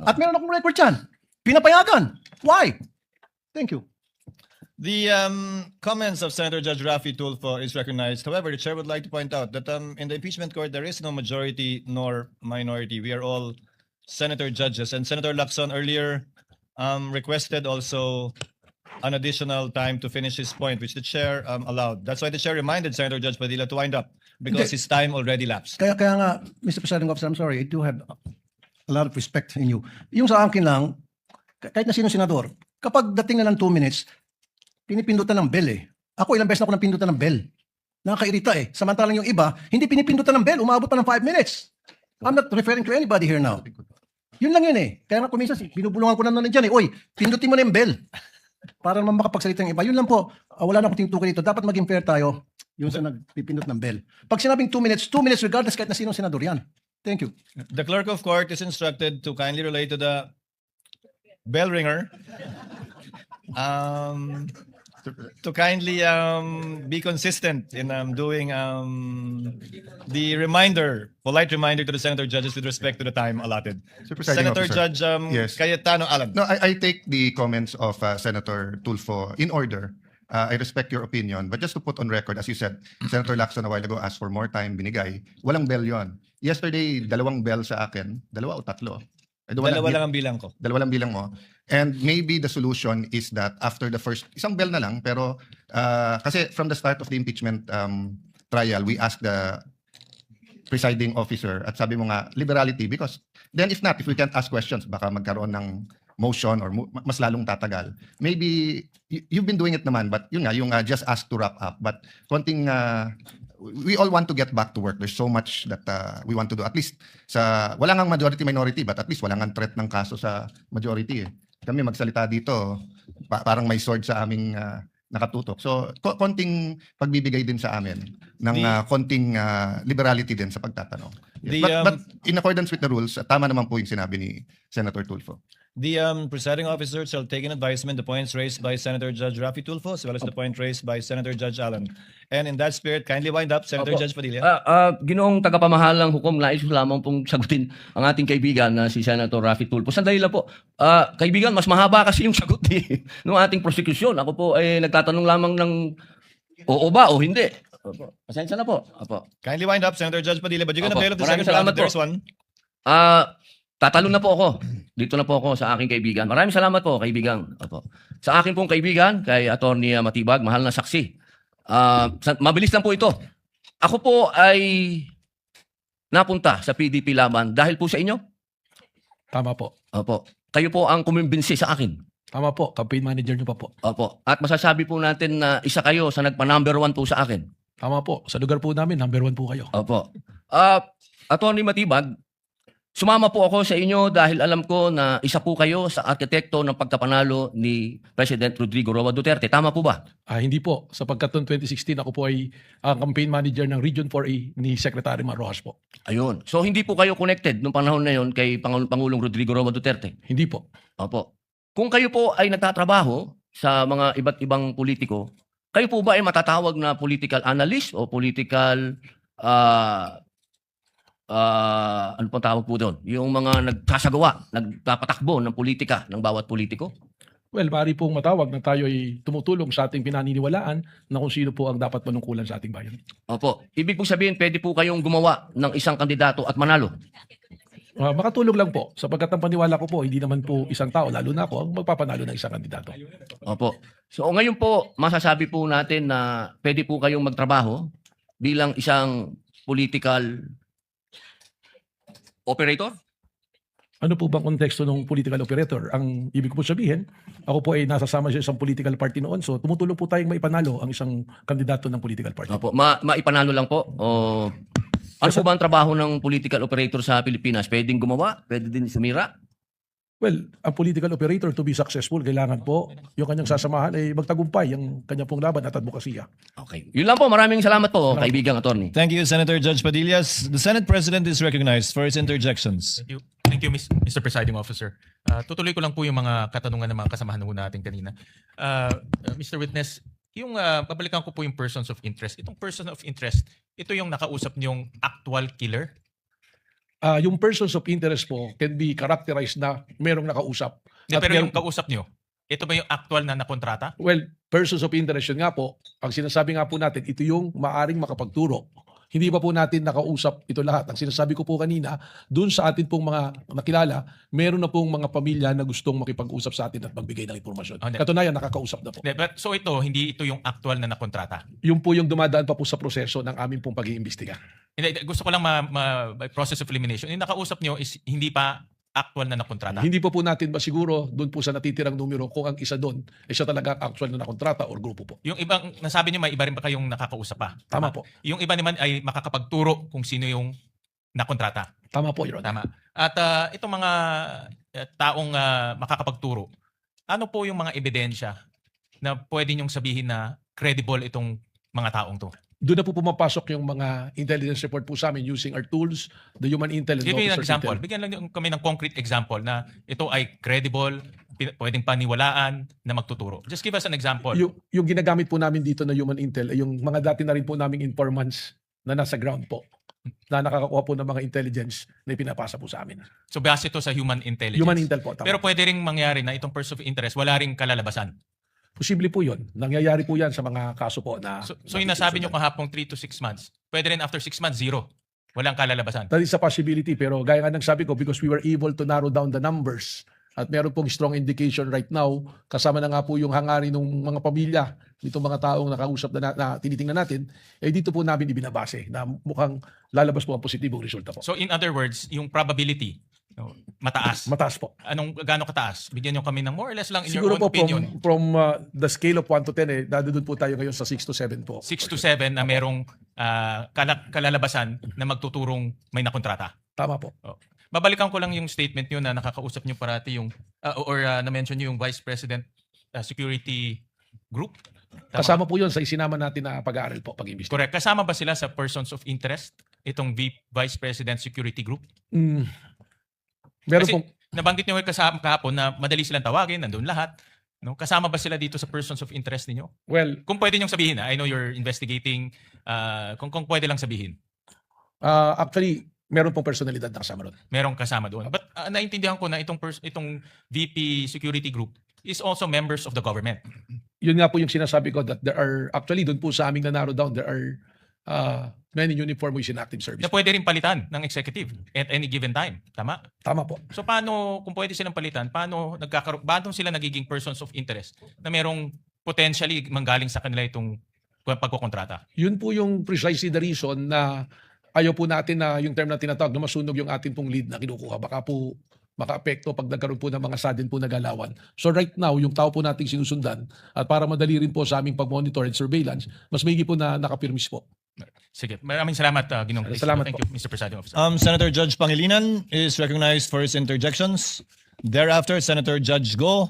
At meron akong record yan. Pinapayagan. Why? Thank you. The comments of Senator Judge Rafi Tulfo is recognized. However, the chair would like to point out that in the impeachment court, there is no majority nor minority. We are all senator judges. And Senator Lacson earlier requested also an additional time to finish his point, which the chair allowed. That's why the chair reminded Senator Judge Padilla to wind up because his time already lapsed. Kaya nga, Mr. Presiding Officer, I'm sorry, I do have a lot of respect in you. Yung sa akin lang, kahit na sino senador, kapag dating na ng 2 minutes, pinipindutan ng bell eh. Ako ilang beses na ako napindutan ng bell. Nakakairita eh. Samantalang yung iba, hindi pinipindutan ng bell, umabot pa ng 5 minutes. I'm not referring to anybody here now. Yun lang yun eh. Kaya nga kuminsan, binubulungan ko na nandiyan eh. Oy, pindutin mo na yung bell. Para naman makapagsalita yung iba. Yun lang po. Wala na akong tinutukoy dito. Dapat maging fair tayo yung sa nagpipindot ng bell. Pag sinabing 2 minutes regardless kahit na sinong senador yan. Thank you. The clerk of court is instructed to kindly relate to the bell ringer to kindly be consistent in doing the polite reminder to the senator judges with respect to the time allotted. Senator Officer. Judge Yes. Cayetano Alan. No, I take the comments of Senator Tulfo in order. I respect your opinion, but just to put on record, as you said, Senator Lacson a while ago asked for more time, binigay. Walang bell yon. Yesterday, 2 bell sa akin. 2 o 3. Dalawa lang ang bilang ko. 2 lang bilang mo. And maybe the solution is that after the first, isang bell na lang, pero kasi from the start of the impeachment trial, we asked the presiding officer at sabi mo nga, liberality, because then if we can't ask questions, baka magkaroon ng motion or mas lalong tatagal. Maybe you've been doing it naman, but yun nga, yung just ask to wrap up. But konting, we all want to get back to work. There's so much that we want to do. At least wala ngang majority-minority, but at least wala ngang threat ng kaso sa majority eh. Kami magsalita dito, parang may sword sa aming nakatutok. So, konting pagbibigay din sa amin ng konting liberality din sa pagtatanong. Yes. But in accordance with the rules, tama naman po yung sinabi ni Senator Tulfo. The presiding officer shall take in advisement the points raised by Senator Judge Rafi Tulfo as well as the point raised by Senator Judge Allen. And in that spirit, kindly wind up, Senator Judge Padilla. Ginoong tagapamahalang hukom, nais ko lamang pong sagutin ang ating kaibigan na si Senator Rafi Tulfo. Sandali lang po. Kaibigan, mas mahaba kasi yung sagot ng ating prosecution. Ako po ay nagtatanong lamang ng oo ba o hindi. Opo. Pasensya na po. Opo. Kindly wind up, Senator Judge Padilla, but you're gonna bail of the Maraming second round salamat if there's po. one. Tatalon na po ako. Dito na po ako sa aking kaibigan. Maraming salamat po, kaibigan. Opo. Sa aking pong kaibigan, kay Attorney Matibag, mahal na saksi. Mabilis lang po ito. Ako po ay napunta sa PDP laban dahil po sa inyo. Tama po. Opo. Kayo po ang kumimbinsi sa akin. Tama po. Campaign manager niyo pa po. Opo. At masasabi po natin na isa kayo sa nagpa-number 1 po sa akin. Tama po. Sa lugar po namin, number 1 po kayo. Opo. Attorney Matibag, sumama po ako sa inyo dahil alam ko na isa po kayo sa arkitekto ng pagkapanalo ni President Rodrigo Roa Duterte. Tama po ba? Hindi po. Sapagkat noong 2016, ako po ay campaign manager ng Region 4A ni Secretary Mar Rojas po. Ayun. So hindi po kayo connected nung panahon na yon kay Pangulong Rodrigo Roa Duterte? Hindi po. Opo. Kung kayo po ay nagtatrabaho sa mga iba't ibang politiko, kayo po ba ay matatawag na political analyst o political ano pong tawag po doon? Yung mga nagkasagawa, nagpapatakbo ng politika ng bawat politiko? Well, maaari pong matawag na tayo ay tumutulong sa ating pinaniniwalaan na kung sino po ang dapat manungkulan sa ating bayan. Opo. Ibig po sabihin, pwede po kayong gumawa ng isang kandidato at manalo? Makatulong lang po. Sapagkat ang paniwala ko po, hindi naman po isang tao, lalo na ako, ang magpapanalo ng isang kandidato. Opo. So ngayon po, masasabi po natin na pwede po kayong magtrabaho bilang isang political operator? Ano po bang konteksto ng political operator? Ang ibig ko po sabihin, ako po ay nasasama sa isang political party noon. So tumutulong po tayong maipanalo ang isang kandidato ng political party. Opo. Maipanalo lang po? O ano po ba ang trabaho ng political operator sa Pilipinas? Pwedeng gumawa? Pwede din sumira? Well, ang political operator to be successful, kailangan po yung kanyang sasamahan ay magtagumpay ang kanyang pong laban at advokasya. Okay. Yun lang po. Maraming salamat po, kaibigang attorney. Thank you, Senator Judge Padilla. The Senate President is recognized for his interjections. Thank you, Mr. Presiding Officer. Tutuloy ko lang po yung mga katanungan ng mga kasamahan natin kanina. Mr. Witness, yung babalikan ko po yung persons of interest. Itong person of interest, ito yung nakausap niyong actual killer? Yung persons of interest po can be characterized na merong nakausap. Hindi, At pero yung meron- kausap nyo, ito ba yung actual na nakontrata? Well, persons of interest yun nga po, ang sinasabi nga po natin, ito yung maaring makapagturo. Hindi pa po natin nakausap ito lahat. Ang sinasabi ko po kanina, dun sa atin pong mga nakilala, meron na pong mga pamilya na gustong makipag-usap sa atin at magbigay ng impormasyon. Hindi. Katunayan, nakakausap na po. Hindi, so hindi ito yung actual na nakontrata. Yun po yung dumadaan pa po sa proseso ng aming pong pag-iimbestiga. Hindi, gusto ko lang by process of elimination. Yung nakausap nyo is hindi pa actual na nakontrata. Hindi pa po natin masiguro doon po sa natitirang numero kung ang isa doon ay siya talaga ang actual na nakontrata or grupo po. Yung ibang, nasabi nyo may iba rin ba kayong nakakausap pa? Tama po. Yung iba naman ay makakapagturo kung sino yung nakontrata. Tama po, Your Honor. Tama. At itong mga taong makakapagturo, ano po yung mga ebidensya na pwede nyong sabihin na credible itong mga taong to? Doon na po pumapasok yung mga intelligence report po sa amin using our tools, the human intel and Give me an officer example. intel. Bigyan lang kami ng concrete example na ito ay credible, pwedeng paniwalaan na magtuturo. Just give us an example. Yung ginagamit po namin dito na human intel ay yung mga dati na rin po naming informants na nasa ground po na nakakakuha po ng mga intelligence na ipinapasa po sa amin. So base ito sa human intelligence. Human intel po. Tama. Pero pwede ring mangyari na itong person of interest wala ring kalalabasan. Posible po yun. Nangyayari po yan sa mga kaso po na... So yung nasabi nyo kahapong 3 to 6 months, pwede rin after 6 months, zero. Walang kalalabasan. That is a possibility pero gaya nga ng sabi ko because we were able to narrow down the numbers at meron pong strong indication right now kasama na nga po yung hangarin ng mga pamilya nitong mga taong nakausap na tinitingnan natin dito po namin ibinabase na mukhang lalabas po ang positibong resulta po. So in other words, yung probability, mataas. Mataas po. Gaano kataas? Bigyan nyo kami ng more or less lang in Siguro your own po opinion. from the scale of 1 to 10 doon po tayo ngayon sa 6 to 7 po. 6 to 7 na merong kalalabasan na magtuturong may nakontrata. Tama po. Babalikan ko lang yung statement nyo na nakakausap nyo parati yung na-mention nyo yung Vice President Security Group. Tama? Kasama po yun sa isinama natin na pag-aaral po, pag-imbestiga. Correct. Kasama ba sila sa persons of interest? Itong Vice President Security Group? Meron Kasi pong nabanggit nyo kasama kahapon na madali silang tawagin, nandun lahat. No? Kasama ba sila dito sa persons of interest ninyo? well, Kung pwede nyong sabihin, I know you're investigating, kung pwede lang sabihin, actually meron pong personalidad na kasama ron. merong kasama doon. But naintindihan ko na itong VP Security Group is also members of the government. Yun nga po yung sinasabi ko that there are actually doon po sa aming na narrow down there are many uniform with inactive service. Na pwede rin palitan ng executive at any given time. Tama? Tama po. So paano, kung pwede silang palitan, paano sila nagiging persons of interest na merong potentially manggaling sa kanila itong pagkukontrata? Yun po yung precisely the reason na ayaw po natin na yung term na tinatawag na masunog yung ating pong lead na kinukuha. Baka po maka-apekto pag nagkaroon po ng mga sudden po na galawan. So right now, yung tao po nating sinusundan at para madali rin po sa aming pag-monitor and surveillance, mas maigi po na nakapirmis po. Sige. Maraming salamat, Ginoong Chris. Salamat Thank po. you, Mr. Presiding Officer. Senator Judge Pangilinan is recognized for his interjections. Thereafter, Senator Judge Go.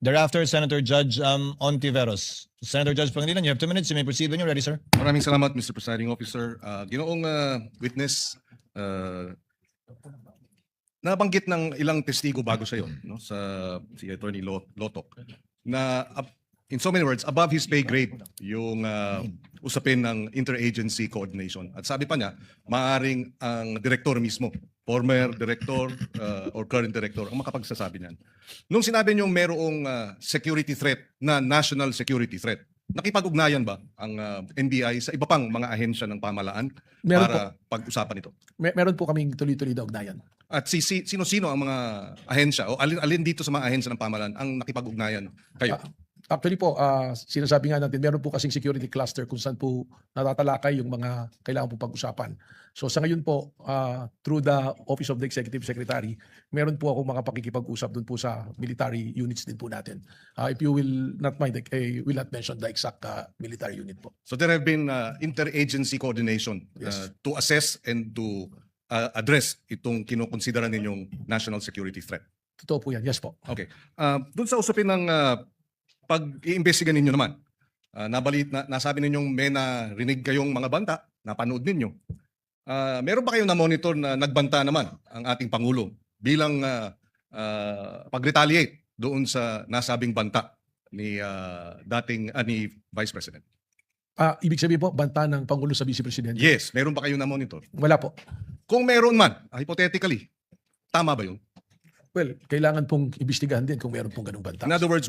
Thereafter, Senator Judge Ontiveros. Senator Judge Pangilinan, you have 2 minutes. You may proceed when you're ready, sir. Maraming salamat, Mr. Presiding Officer. Ginoong witness, nabanggit ng ilang testigo bago sa iyo, no, si Attorney Lotok, na in so many words, above his pay grade yung usapin ng interagency coordination. At sabi pa niya, maaring ang direktor mismo, former director or current director, ang makapagsasabi niyan. Nung sinabi niyong merong security threat na national security threat, nakipag-ugnayan ba ang NBI sa iba pang mga ahensya ng pamahalaan Meron para pag-usapan ito? Meron po kaming tuloy-tuloy na ugnayan. At sino-sino ang mga ahensya o alin dito sa mga ahensya ng pamahalaan ang nakipag-ugnayan kayo? Actually po, sinasabi nga natin, meron po kasing security cluster kung saan po natatalakay yung mga kailangan po pag-usapan. So sa ngayon po, through the Office of the Executive Secretary, meron po ako mga pakikipag-usap dun po sa military units din po natin. If you will not mind, I will not mention the exact military unit po. So there have been interagency coordination Yes. to assess and to address itong kinukonsidera ninyong national security threat. Totoo po yan. Yes po. Okay. Doon sa usapin ng pag-iimbestiga ninyo naman, nasabi ninyong may narinig kayong mga banta, napanood ninyo. Meron ba kayong na-monitor na nagbanta naman ang ating Pangulo bilang pag-retaliate doon sa nasabing banta ni ni Vice President? Ibig sabihin po, banta ng Pangulo sa Vice Presidente? Yes, meron ba kayong na-monitor? Wala po. Kung meron man, hypothetically, tama ba yun? Well, kailangan pong imbestigahan din kung meron pong ganung banta. In other words,